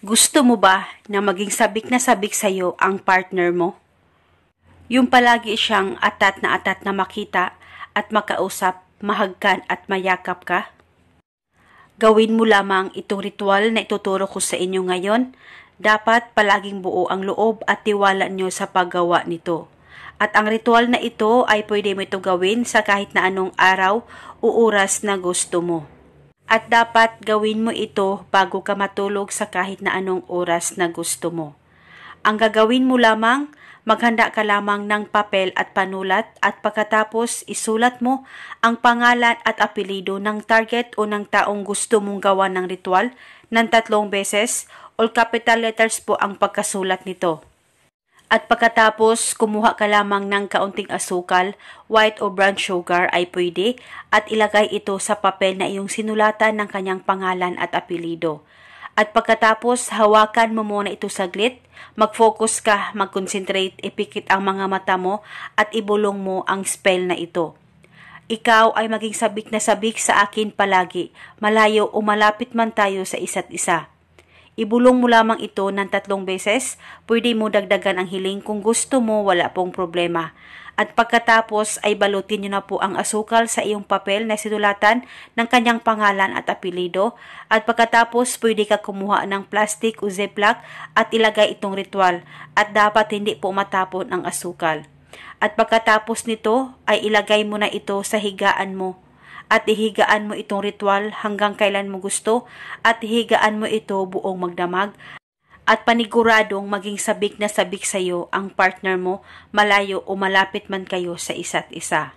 Gusto mo ba na maging sabik na sabik sa'yo ang partner mo? Yung palagi siyang atat na makita at makausap, mahagkan at mayakap ka? Gawin mo lamang itong ritual na ituturo ko sa inyo ngayon. Dapat palaging buo ang loob at tiwala nyo sa paggawa nito. At ang ritual na ito ay pwede mo ito gawin sa kahit na anong araw o oras na gusto mo. At dapat gawin mo ito bago ka matulog sa kahit na anong oras na gusto mo. Ang gagawin mo lamang, maghanda ka lamang ng papel at panulat at pagkatapos isulat mo ang pangalan at apelido ng target o ng taong gusto mong gawa ng ritual ng 3 beses. All capital letters po ang pagkasulat nito. At pagkatapos, kumuha ka lamang ng kaunting asukal, white o brown sugar ay pwede, at ilagay ito sa papel na iyong sinulatan ng kanyang pangalan at apelido. At pagkatapos, hawakan mo muna ito saglit, mag-focus ka, mag-concentrate, ipikit ang mga mata mo at ibulong mo ang spell na ito. Ikaw ay maging sabik na sabik sa akin palagi, malayo o malapit man tayo sa isa't isa. Ibulong mo lamang ito ng 3 beses, pwede mo dagdagan ang hiling kung gusto mo, wala pong problema. At pagkatapos ay balutin nyo na po ang asukal sa iyong papel na sinulatan ng kanyang pangalan at apelido. At pagkatapos pwede ka kumuha ng plastic o ziplock at ilagay itong ritual at dapat hindi po matapon ang asukal. At pagkatapos nito ay ilagay mo na ito sa higaan mo. At ihigaan mo itong ritual hanggang kailan mo gusto at ihigaan mo ito buong magdamag at paniguradong maging sabik na sabik sa iyo ang partner mo malayo o malapit man kayo sa isa't isa.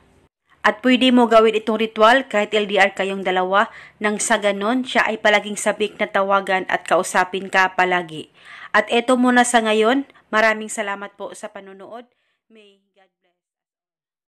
At pwede mo gawin itong ritual kahit LDR kayong dalawa nang sa ganon siya ay palaging sabik na tawagan at kausapin ka palagi. At eto muna sa ngayon, maraming salamat po sa panonood. May God bless.